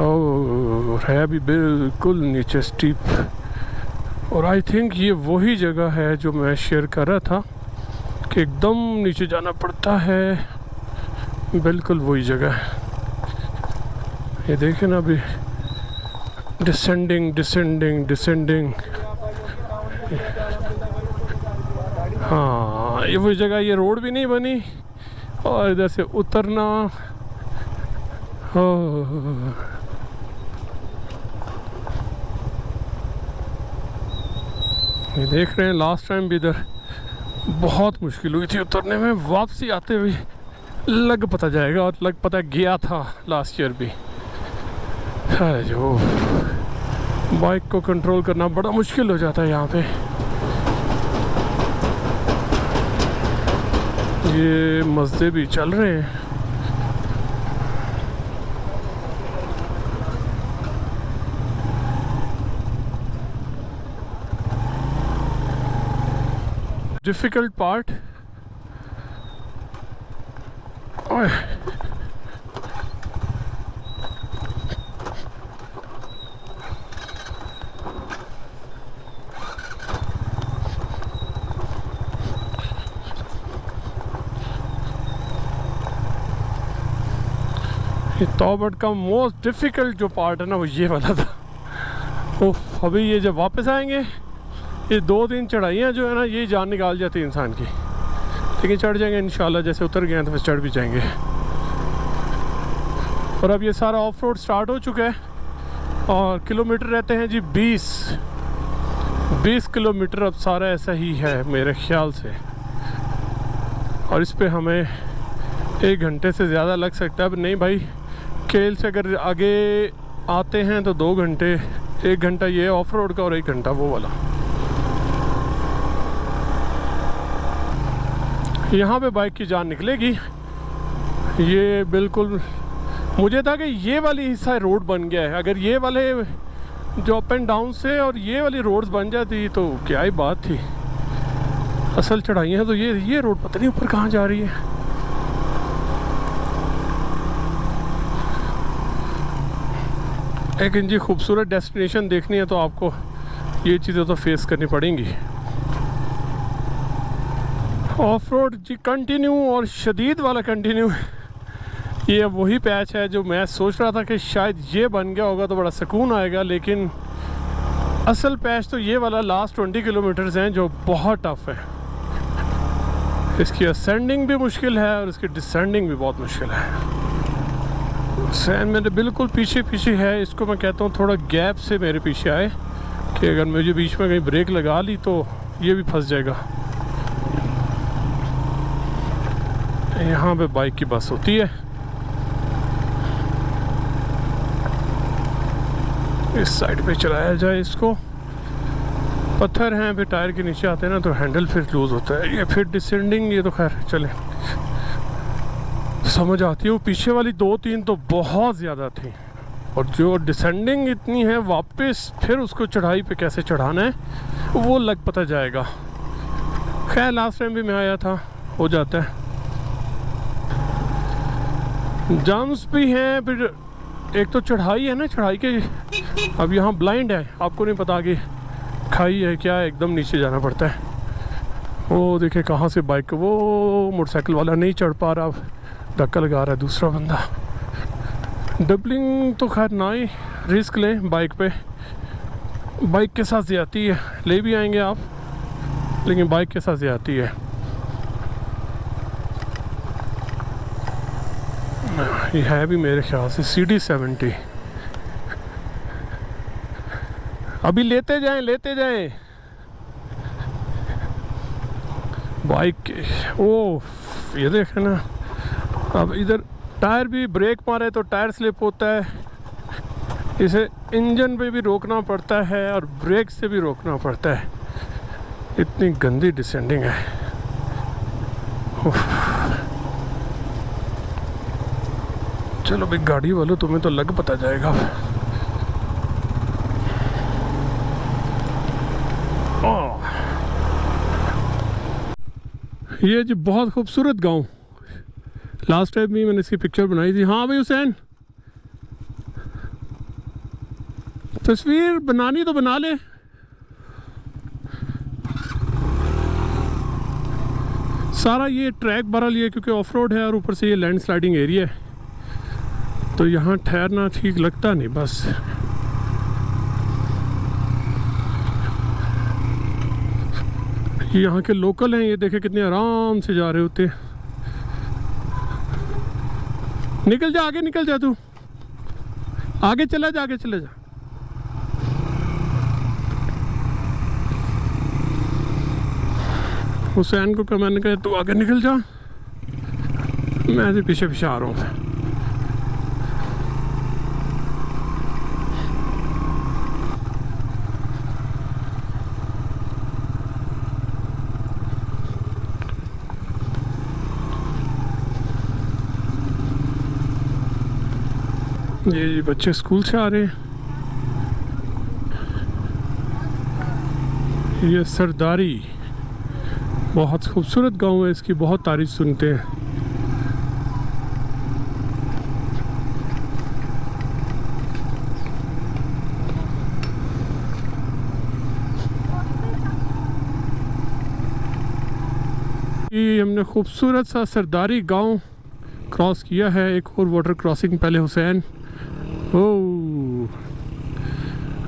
[SPEAKER 1] और है भी बिल्कुल नीचे स्टीप। और आई थिंक ये वही जगह है जो मैं शेयर कर रहा था कि एकदम नीचे जाना पड़ता है। बिल्कुल वही जगह है। ये देखें ना अभी डिसेंडिंग डिसेंडिंग डिसेंडिंग। हाँ ये वही जगह, ये रोड भी नहीं बनी और इधर से उतरना। ये देख रहे हैं लास्ट टाइम भी इधर बहुत मुश्किल हुई थी उतरने में। वापसी आते हुए लग पता जाएगा, और लग पता गया था लास्ट ईयर भी। अरे जो बाइक को कंट्रोल करना बड़ा मुश्किल हो जाता है यहाँ पे। ये मज़े भी चल रहे हैं। डिफिकल्ट पार्ट तौबत का मोस्ट डिफ़िकल्ट जो पार्ट है ना वो ये वाला था। ओह अभी ये जब वापस आएंगे ये 2-3 चढ़ाइयाँ जो है ना ये जान निकाल जाती है इंसान की। लेकिन चढ़ जाएंगे इंशाल्लाह, जैसे उतर गए हैं तो फिर चढ़ भी जाएंगे। और अब ये सारा ऑफ रोड स्टार्ट हो चुका है और किलोमीटर रहते हैं जी 20 किलोमीटर। अब सारा ऐसा ही है मेरे ख्याल से, और इस पे हमें 1 घंटे से ज़्यादा लग सकता है। अब नहीं भाई, केल से अगर आगे आते हैं तो 2 घंटे, 1 घंटा ये ऑफ रोड का और 1 घंटा वो वाला। यहाँ पे बाइक की जान निकलेगी। ये बिल्कुल मुझे था कि ये वाली हिस्सा रोड बन गया है। अगर ये वाले जो अप एंड डाउन से और ये वाली रोड्स बन जाती तो क्या ही बात थी। असल चढ़ाई है तो ये रोड पता नहीं ऊपर कहाँ जा रही है। लेकिन जी खूबसूरत डेस्टिनेशन देखनी है तो आपको ये चीज़ें तो फेस करनी पड़ेंगी। ऑफ रोड जी कंटिन्यू और शदीद वाला कंटिन्यू। ये वही पैच है जो मैं सोच रहा था कि शायद ये बन गया होगा तो बड़ा सुकून आएगा, लेकिन असल पैच तो ये वाला लास्ट 20 किलोमीटर्स हैं जो बहुत टफ है। इसकी असेंडिंग भी मुश्किल है और इसकी डिसेंडिंग भी बहुत मुश्किल है। सैन मेरे बिल्कुल पीछे पीछे है। इसको मैं कहता हूँ थोड़ा गैप से मेरे पीछे आए कि अगर मुझे बीच में कहीं ब्रेक लगा ली तो ये भी फंस जाएगा। यहाँ पे बाइक की बस होती है। इस साइड पे चलाया जाए इसको। पत्थर हैं, फिर टायर के नीचे आते हैं ना तो हैंडल फिर लूज़ होता है। ये फिर डिसेंडिंग, ये तो खैर चले समझ आती है। वो पीछे वाली 2-3 तो बहुत ज़्यादा थी, और जो डिसेंडिंग इतनी है वापस फिर उसको चढ़ाई पे कैसे चढ़ाना है वो लग पता जाएगा। खैर लास्ट टाइम भी मैं आया था, हो जाता है। जाम्स भी हैं, फिर एक तो चढ़ाई है ना, चढ़ाई के अब यहाँ ब्लाइंड है, आपको नहीं पता कि खाई है क्या है, एकदम नीचे जाना पड़ता है। वो देखे कहाँ से बाइक, वो मोटरसाइकिल वाला नहीं चढ़ पा रहा, धक्का लगा रहा है दूसरा बंदा। डबलिंग तो खैर ना ही रिस्क लें बाइक पे, बाइक के साथ ज़्यादती है। ले भी आएंगे आप, लेकिन बाइक के साथ ज़्यादती है। ये है भी मेरे ख्याल से CD70। अभी लेते जाएं बाइक के। ओ ये देखे ना, अब इधर टायर भी ब्रेक मारे तो टायर स्लिप होता है, इसे इंजन पे भी रोकना पड़ता है और ब्रेक से भी रोकना पड़ता है। इतनी गंदी डिसेंडिंग है। चलो भाई गाड़ी वालों, तुम्हें तो लग पता जाएगा। ये जी बहुत खूबसूरत गांव, लास्ट टाइम भी मैंने इसकी पिक्चर बनाई थी। हाँ भाई हुसैन, तस्वीर बनानी तो बना ले। सारा ये ट्रैक बहरहाल ये क्योंकि ऑफ रोड है और ऊपर से ये लैंड स्लाइडिंग एरिया है, तो यहाँ ठहरना ठीक लगता नहीं। बस ये यहाँ के लोकल हैं, ये देखे कितने आराम से जा रहे होते। निकल जा, आगे निकल जा, तू आगे चला जा, आगे चले जा। हुसैन को मैंने कहा तू आगे निकल जा, मैं ऐसे पीछे पीछे आ रहा हूँ। ये बच्चे स्कूल से आ रहे हैं। ये सरदारी बहुत खूबसूरत गांव है, इसकी बहुत तारीफ सुनते हैं। ये हमने खूबसूरत सा सरदारी गांव क्रॉस किया है। एक और वाटर क्रॉसिंग पहले हुसैन। ओह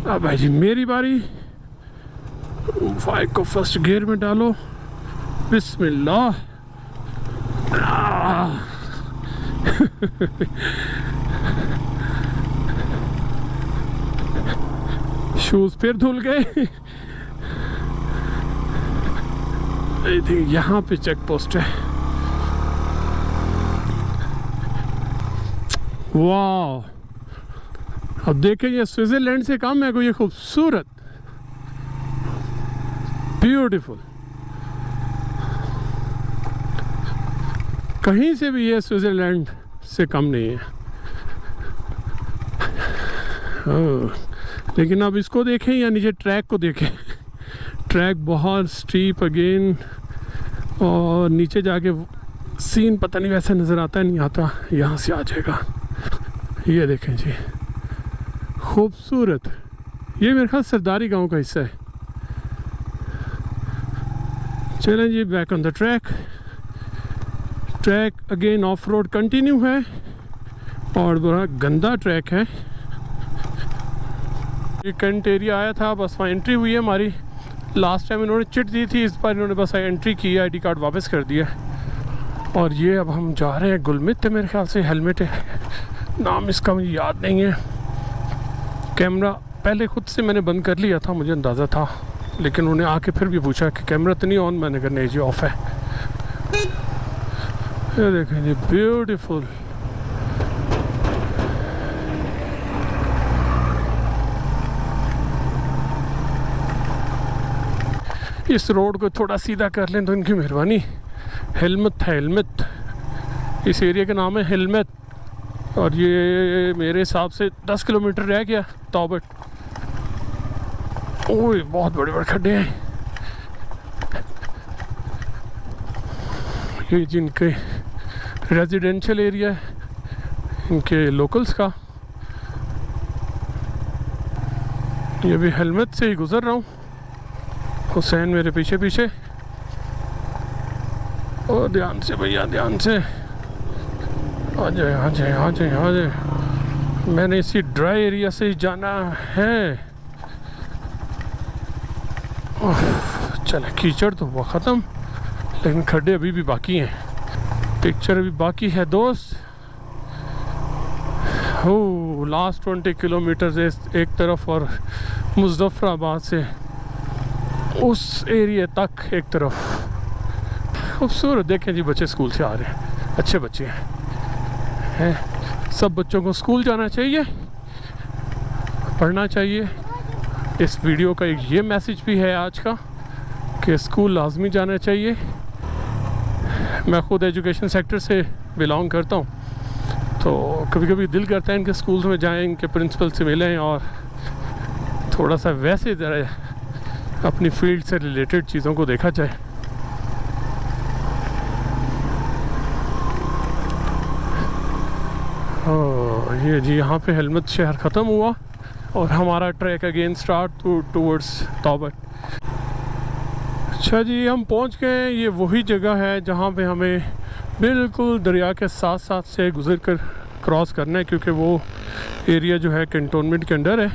[SPEAKER 1] अब भाई जी मेरी बारी। बाइक को फर्स्ट गियर में डालो, बिस्मिल्लाह। शूज फिर धुल गए। आई थिंक यहाँ पे चेक पोस्ट है। वाह, अब देखें ये स्विट्जरलैंड से कम है कोई, ये खूबसूरत, ब्यूटीफुल। कहीं से भी ये स्विट्जरलैंड से कम नहीं है। लेकिन अब इसको देखें या नीचे ट्रैक को देखें। ट्रैक बहुत स्टीप अगेन, और नीचे जाके सीन पता नहीं वैसे नज़र आता है, नहीं आता, यहाँ से आ जाएगा। ये देखें जी खूबसूरत। ये मेरे ख्याल सरदारी गांव का हिस्सा है। चलें जी back on the track. Track again off road continue है और बड़ा गंदा ट्रैक है। ये कंट एरिया आया था, बस वहाँ एंट्री हुई है हमारी। लास्ट टाइम इन्होंने चिट दी थी, इस बार इन्होंने बस एंट्री की, आईडी कार्ड वापस कर दिया। और ये अब हम जा रहे हैं गुलमित, मेरे ख्याल से हेलमेट है, नाम इसका मुझे याद नहीं है। कैमरा पहले खुद से मैंने बंद कर लिया था, मुझे अंदाज़ा था, लेकिन उन्हें आके फिर भी पूछा कि कैमरा तो नहीं ऑन, मैंने कहा नहीं जी ऑफ है। ये देखें जी ब्यूटीफुल। इस रोड को थोड़ा सीधा कर लें तो इनकी मेहरबानी। हेलमत है, हेलमत, इस एरिया का नाम है हेलमत। और ये मेरे हिसाब से 10 किलोमीटर रह गया तौबट। ओए बहुत बड़े बड़े खड्डे हैं। ये जिनके रेजिडेंशियल एरिया है इनके लोकल्स का। ये भी हेलमेट से ही गुज़र रहा हूँ। हुसैन मेरे पीछे पीछे। और ध्यान से भैया, ध्यान से। आ जाए आ जाए आ जाए आ जाए। मैंने इसी ड्राई एरिया से ही जाना है। चले, कीचड़ तो हुआ ख़त्म, लेकिन खड्डे अभी भी बाकी हैं। पिक्चर अभी बाकी है दोस्त। हो लास्ट 20 किलोमीटर एक तरफ और मुज़फ़्फ़राबाद से उस एरिया तक एक तरफ। खूबसूरत। देखें जी, बच्चे स्कूल से आ रहे हैं, अच्छे बच्चे हैं। सब बच्चों को स्कूल जाना चाहिए, पढ़ना चाहिए। इस वीडियो का एक ये मैसेज भी है आज का कि स्कूल लाजमी जाना चाहिए। मैं ख़ुद एजुकेशन सेक्टर से बिलोंग करता हूँ, तो कभी कभी दिल करता है इनके स्कूल्स में जाएं, इनके प्रिंसिपल से मिलें और थोड़ा सा वैसे ज़रा अपनी फील्ड से रिलेटेड चीज़ों को देखा जाए। ये जी, यहाँ पे हेलमत शहर ख़त्म हुआ और हमारा ट्रैक अगेन स्टार्ट टूवर्ड्स तौबत। अच्छा जी, हम पहुँच गए। ये वही जगह है जहाँ पे हमें बिल्कुल दरिया के साथ साथ से गुज़र कर क्रॉस करना है, क्योंकि वो एरिया जो है कैंटोनमेंट के अंडर है।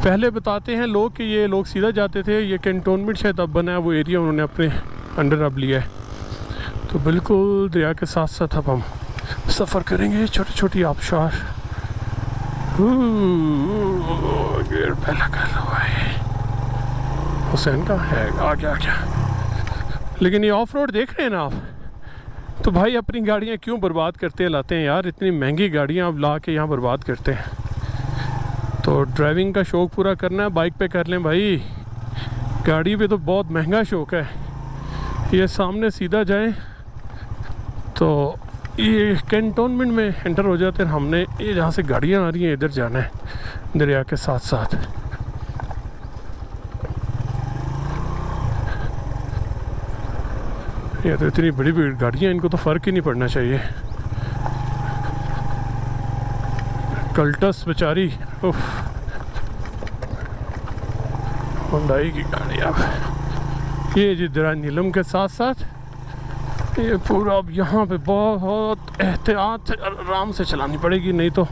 [SPEAKER 1] पहले बताते हैं लोग कि ये लोग सीधा जाते थे, ये कैंटोनमेंट शायद अब बना है, वो एरिया उन्होंने अपने अंडर अब लिया है। तो बिल्कुल दरिया के साथ साथ अब हम सफ़र करेंगे। छोटी छोटी आबशार गेट पे लगा हुआ है। हुसैन का है, आ गया। लेकिन ये ऑफ रोड देख रहे हैं ना आप, तो भाई अपनी गाड़ियाँ क्यों बर्बाद करते लाते हैं यार। इतनी महंगी गाड़ियाँ आप ला के यहाँ बर्बाद करते हैं। तो ड्राइविंग का शौक़ पूरा करना है, बाइक पे कर लें भाई। गाड़ी पे तो बहुत महंगा शौक़ है। ये सामने सीधा जाए तो ये कैंटोनमेंट में एंटर हो जाते हैं। हमने ये जहाँ से गाड़ियाँ आ रही हैं इधर जाना है दरिया के साथ साथ। ये तो इतनी बड़ी बड़ी गाड़ियाँ, इनको तो फ़र्क ही नहीं पड़ना चाहिए। कल्टस बेचारी, उफ, हुंडई की गाड़ी। अब ये जी दरिया नीलम के साथ साथ ये पूरा अब यहाँ पे बहुत एहतियात से आराम से चलानी पड़ेगी, नहीं तो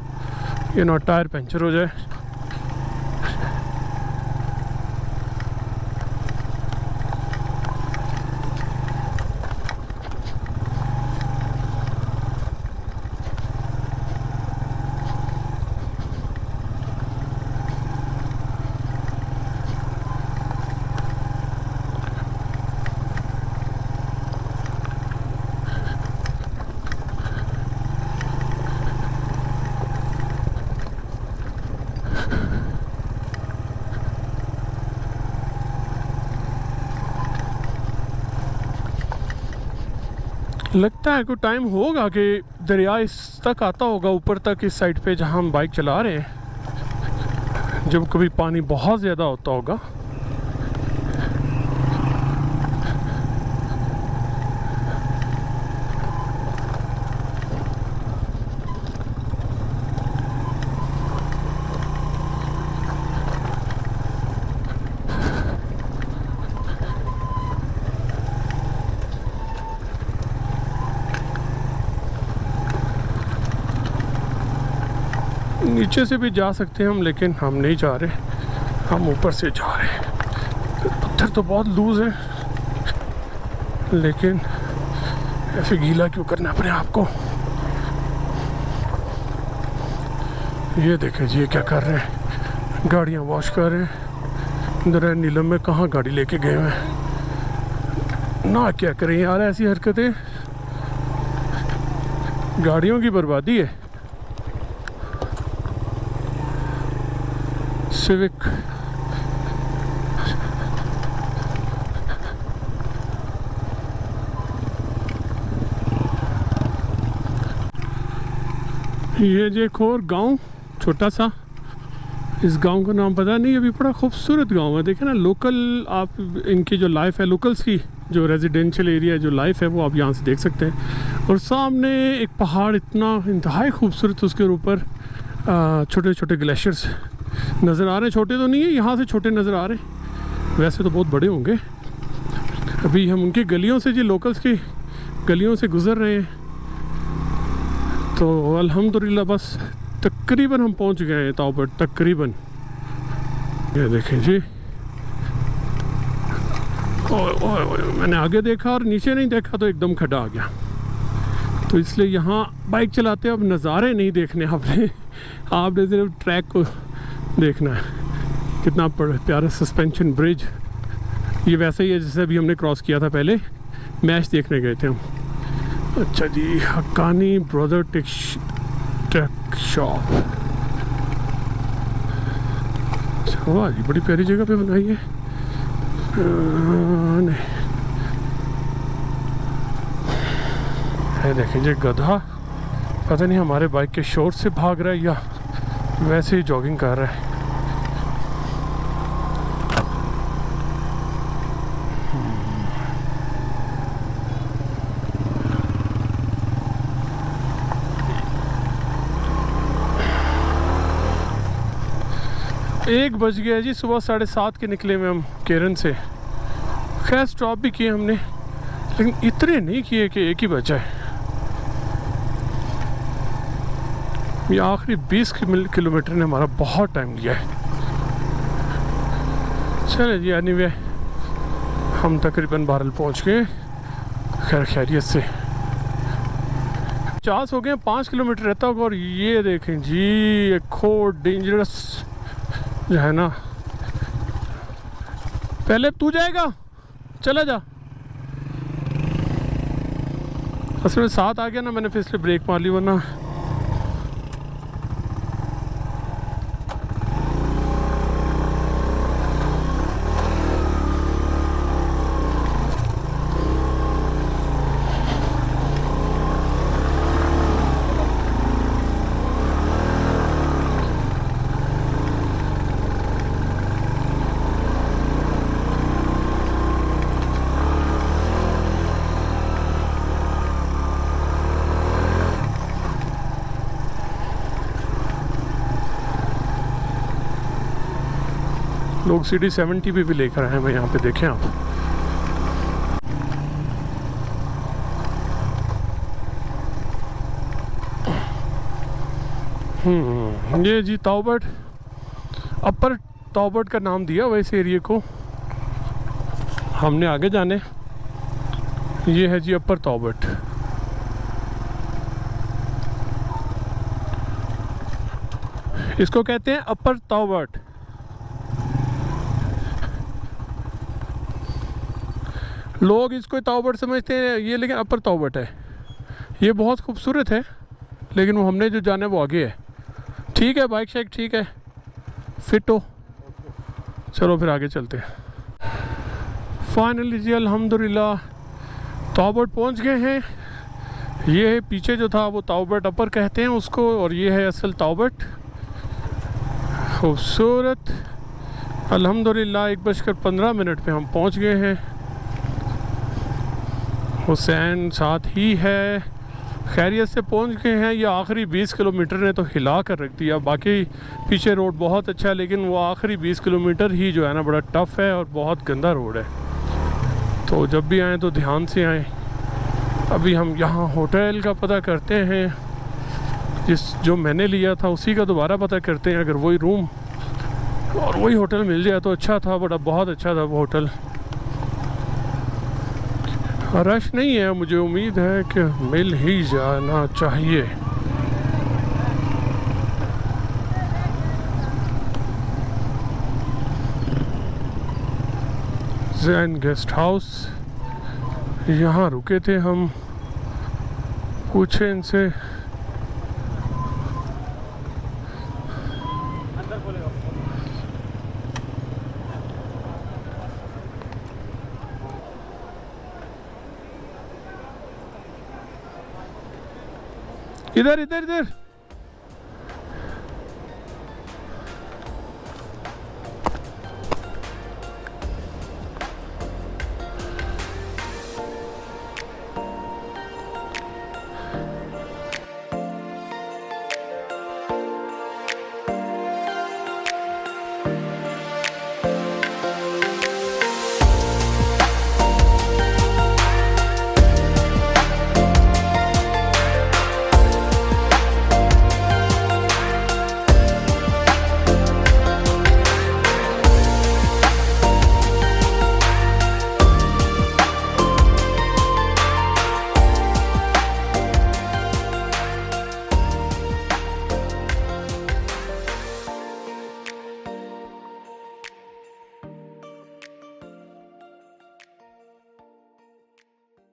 [SPEAKER 1] ये ना टायर पंचर हो जाए। लगता है कोई टाइम होगा कि दरिया इस तक आता होगा, ऊपर तक, इस साइड पे जहाँ हम बाइक चला रहे हैं, जब कभी पानी बहुत ज़्यादा होता होगा। नीचे से भी जा सकते हैं हम, लेकिन हम नहीं जा रहे, हम ऊपर से जा रहे हैं। पत्थर तो बहुत लूज़ हैं, लेकिन ऐसे गीला क्यों करना अपने आप को। ये देखें जी, ये क्या कर रहे हैं, गाड़ियाँ वॉश कर रहे हैं। दरिया नीलम में कहाँ गाड़ी लेके गए हुए हैं ना। क्या करें यार, ऐसी हरकतें गाड़ियों की बर्बादी है। सिविक ये जो एक और गांव छोटा सा, इस गांव का नाम पता नहीं, अभी बड़ा खूबसूरत गांव है। देखें ना, लोकल, आप इनकी जो लाइफ है लोकल्स की जो रेजिडेंशियल एरिया जो लाइफ है वो आप यहाँ से देख सकते हैं। और सामने एक पहाड़ इतना इंतहाई खूबसूरत, उसके ऊपर छोटे छोटे ग्लेशियर्स नज़र आ रहे हैं। छोटे तो नहीं है, यहाँ से छोटे नज़र आ रहे हैं, वैसे तो बहुत बड़े होंगे। अभी हम उनकी गलियों से, जी लोकल्स की गलियों से गुज़र रहे हैं। तो अल्हम्दुलिल्लाह बस तकरीबन हम पहुँच गए हैं ताओबट, तकरीबन। ये देखें जी, ओए मैंने आगे देखा और नीचे नहीं देखा तो एकदम खड्डा आ गया। तो इसलिए यहाँ बाइक चलाते अब नज़ारे नहीं देखने आपने सिर्फ ट्रैक को देखना है। कितना प्यारा सस्पेंशन ब्रिज, ये वैसे ही है जैसे अभी हमने क्रॉस किया था पहले, मैच देखने गए थे हम। अच्छा जी, हक्कानी ब्रदर टेक शॉप। वाह जी, बड़ी प्यारी जगह पे बनाई है। नहीं, है देखें जी गधा, पता नहीं हमारे बाइक के शोर से भाग रहा है या वैसे ही जॉगिंग कर रहा है। एक बज गया जी, सुबह 7:30 के निकले में हम केरन से। खैर स्टॉप भी किए हमने, लेकिन इतने नहीं किए कि एक ही बचा है। ये आखिरी 20 किलोमीटर ने हमारा बहुत टाइम लिया है। चले जी, एनीवे हम तकरीबन बहरहाल पहुंच गए खैर खैरियत से। 50 हो गए, 5 किलोमीटर रहता होगा। और ये देखें जी, एक खो डेंजरस जो है ना। पहले तू जाएगा, चला जा। असल में साथ आ गया ना, मैंने फिर इसलिए ब्रेक मार ली, वरना लोग CD 70 पे भी लेकर आए हैं। मैं यहाँ पे देखें आप, ये जी ताओबट, अपर ताओबट का नाम दिया वैसे एरिया को। हमने आगे जाने, ये है जी अपर ताओबट। इसको कहते हैं अपर ताओबट। लोग इसको ताओबट समझते हैं ये, लेकिन अपर ताओबट है। ये बहुत खूबसूरत है, लेकिन वो हमने जो जाना है वो आगे है। ठीक है, बाइक शाइक ठीक है, फिट हो, चलो फिर आगे चलते हैं। फाइनली जी अल्हम्दुलिल्लाह ताओबट पहुंच गए हैं। ये पीछे जो था वो ताओबट अपर कहते हैं उसको, और ये है असल ताओबट। खूबसूरत, अल्हम्दुलिल्लाह 1:15 पे हम पहुंच गए हैं। हुसैन साथ ही है, खैरियत से पहुंच गए हैं। ये आखिरी 20 किलोमीटर ने तो हिला कर रख दिया। बाकी पीछे रोड बहुत अच्छा है, लेकिन वो आखिरी 20 किलोमीटर ही जो है ना बड़ा टफ़ है और बहुत गंदा रोड है। तो जब भी आएँ तो ध्यान से आएँ। अभी हम यहाँ होटल का पता करते हैं, जो मैंने लिया था उसी का दोबारा पता करते हैं। अगर वही रूम और वही होटल मिल जाए तो अच्छा था, बड़ा बहुत अच्छा था वो होटल। रश नहीं है, मुझे उम्मीद है कि मिल ही जाना चाहिए। जैन गेस्ट हाउस, यहाँ रुके थे हम। पूछे इनसे, इधर इधर इधर